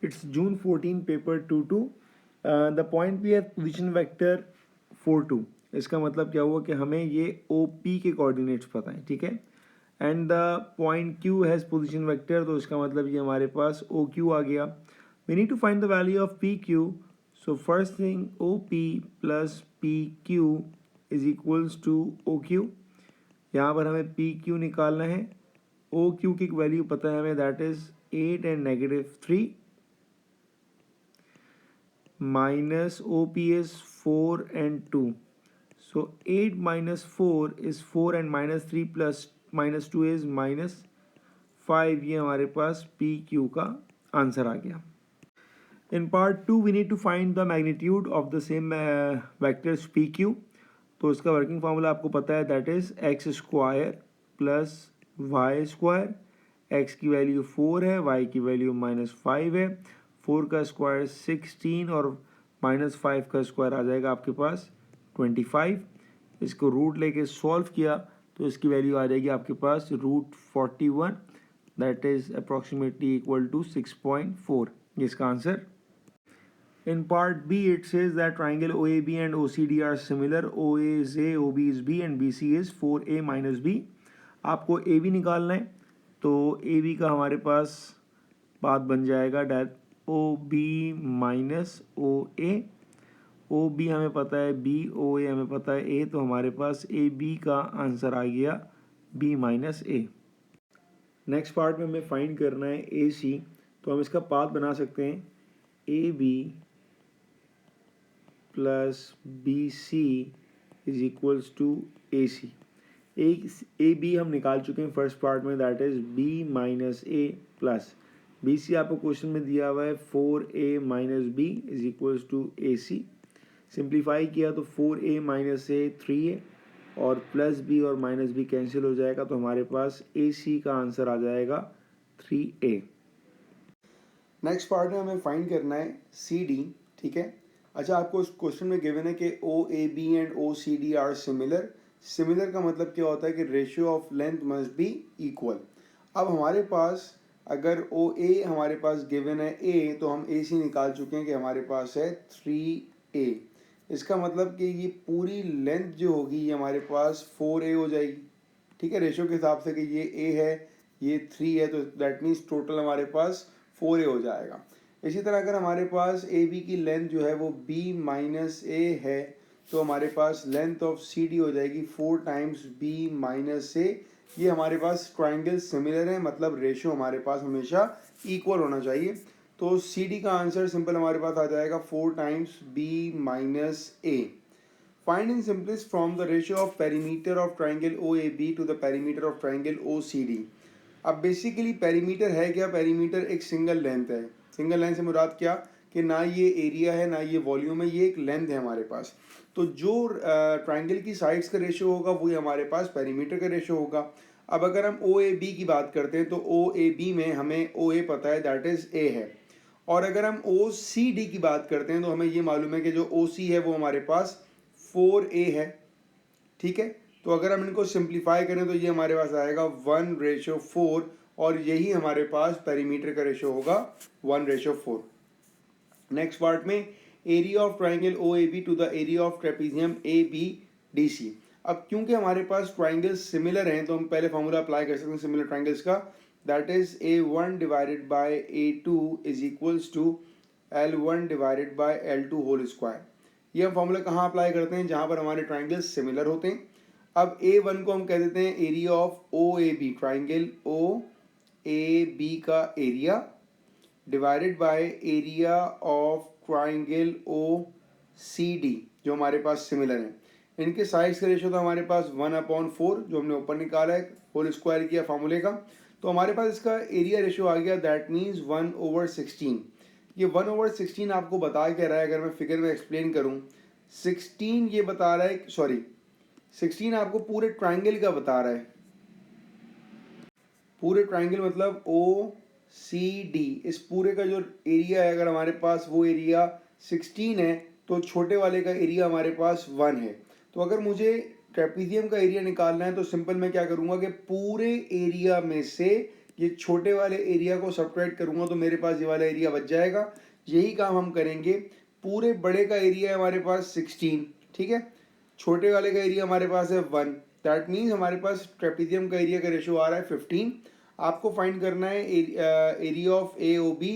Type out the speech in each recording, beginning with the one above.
It's June 14 paper 2-2. The point we have position vector 4-2. इसका मतलब क्या हुआ कि हमें ये OP के कोऑर्डिनेट्स पता है, ठीक है. And the point Q has position vector, तो इसका मतलब ये हमारे पास OQ आ गया. We need to find the value of PQ. So first thing OP plus PQ is equals to OQ. यहाँ पर हमें PQ निकालना है. OQ की वैल्यू पता है हमें, that is 8 and -3 minus OP is 4 and 2. So 8 minus 4 is 4 and -3 plus -2 is -5. ये हमारे पास PQ का आंसर आ गया. In part 2 we need to find the magnitude of the same vectors PQ. तो इसका वर्किंग फार्मूला आपको पता है, that is x square plus Y square. x की वैल्यू 4 है, y की वैल्यू -5 है. 4 का स्क्वायर 16 और -5 का स्क्वायर आ जाएगा आपके पास 25. इसको रूट लेके सॉल्व किया तो इसकी वैल्यू आ जाएगी आपके पास √41, that is approximately equal to 6.4. इसका answer. In part B, it says that triangle OAB and OCD are similar. OA is A, OB is B, and BC is 4A minus B. आपको AB निकालना है, तो AB का हमारे पास बात बन जाएगा that OB minus OA. OB हमें पता है B, OA हमें पता है A, तो हमारे पास AB का आंसर आ गया B minus A. Next part में हमें फाइंड करना है AC, तो हम इसका पाथ बना सकते हैं AB plus BC is equals to AC. AB हम निकाल चुके हैं फर्स्ट पार्ट में, that is B minus A plus BC आपको क्वेश्चन में दिया हुआ है 4A minus B is equals to AC. Simplify किया तो 4A माइनस A 3A और प्लस B और माइनस B कैंसिल हो जाएगा, तो हमारे पास AC का आंसर आ जाएगा 3A. नेक्स्ट पार्ट में हमें फाइंड करना है CD, ठीक है. अच्छा, आपको उस क्वेश्चन में गिवन है कि OAB and OCD are similar. Similar का मतलब क्या होता है कि ratio of length must be equal. अब हमारे पास अगर OA हमारे पास गिवन है A, तो हम AC निकाल चुके हैं कि हमारे पास है 3A. इसका मतलब कि ये पूरी लेंथ जो होगी ये हमारे पास 4A हो जाएगी, ठीक है, रेशियो के हिसाब से कि ये A है, ये 3 है, तो दैट मीन्स टोटल हमारे पास 4A हो जाएगा. इसी तरह अगर हमारे पास AB की लेंथ जो है वो B माइनस A है, तो हमारे पास लेंथ ऑफ CD हो जाएगी 4 टाइम्स B माइनस A. ये हमारे पास ट्राइंगल सिमिलर है, मतलब रेशियो हमारे पास हमेशा इक्वल होना चाहिए. तो CD का आंसर सिंपल हमारे पास आ जाएगा 4 times B minus A. Find in simplest from the ratio of perimeter of triangle OAB to the perimeter of triangle OCD. अब बेसिकली पेरीमीटर है क्या? पेरीमीटर एक सिंगल लेंथ है. सिंगल लेंथ से मुराद क्या कि ना ये एरिया है ना ये वॉल्यूम है, ये एक लेंथ है हमारे पास. तो जो ट्राइंगल की साइड्स का रेशियो होगा वही हमारे पास पेरीमीटर का रेशियो होगा. अब अगर हम OAB की बात करते हैं तो OAB में हमें OA पता है, दैट इज A है. और अगर हम OCD की बात करते हैं तो हमें ये मालूम है कि जो OC है वो हमारे पास 4A है, ठीक है. तो अगर हम इनको सिंप्लीफाई करें तो ये हमारे पास आएगा 1:4 और यही हमारे पास पेरीमीटर का रेशियो होगा 1:4. नेक्स्ट पार्ट में area of triangle OAB to the area of trapezium ABDC. अब क्योंकि हमारे पास ट्राइंगल सिमिलर हैं तो हम पहले फॉर्मूला अप्लाई कर सकते हैं सिमिलर ट्राइंगल्स का, that is A1 divided by A2 is equals to L1 divided by L2 whole square. ये हम फॉर्मूला कहाँ अप्लाई करते हैं? जहाँ पर हमारे ट्राइंगल्स सिमिलर होते हैं. अब A1 को हम कह देते हैं area of OAB, triangle OAB का area divided by area of triangle OCD जो हमारे पास सिमिलर है. इनके साइड्स का रेशियो तो हमारे पास 1/4 जो हमने ऊपर निकाला है, होल स्क्वायर किया फार्मूले का, तो हमारे पास इसका एरिया रेशियो आ गया, दैट मीन्स 1/16. ये 1/16 आपको बता क्या रहा है? अगर मैं फिगर में एक्सप्लेन करूँ, 16 ये बता रहा है, सॉरी 16 आपको पूरे ट्राइंगल का बता रहा है. पूरे ट्राइंगल मतलब OCD, इस पूरे का जो एरिया है अगर हमारे पास वो एरिया 16 है तो छोटे वाले का एरिया हमारे पास 1 है. तो अगर मुझे ट्रेपेजियम का एरिया निकालना है तो सिंपल मैं क्या करूँगा कि पूरे एरिया में से ये छोटे वाले एरिया को सब्ट्रैक्ट करूँगा तो मेरे पास ये वाला एरिया बच जाएगा। यही काम हम करेंगे। पूरे बड़े का एरिया है हमारे पास 16, ठीक है, छोटे वाले का एरिया हमारे पास है 1, दैट मीन्स हमारे पास ट्रेपेजियम का एरिया का रेशो आ रहा है 15। आपको फाइंड करना है area of A O B,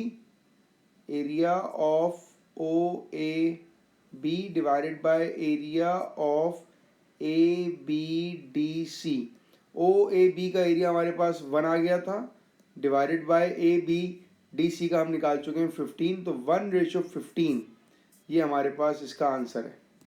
area of O A B divided by area of A B D C. O A B का एरिया हमारे पास 1 आ गया था, divided by A B D C का हम निकाल चुके हैं 15, तो 1/15 ये हमारे पास इसका आंसर है।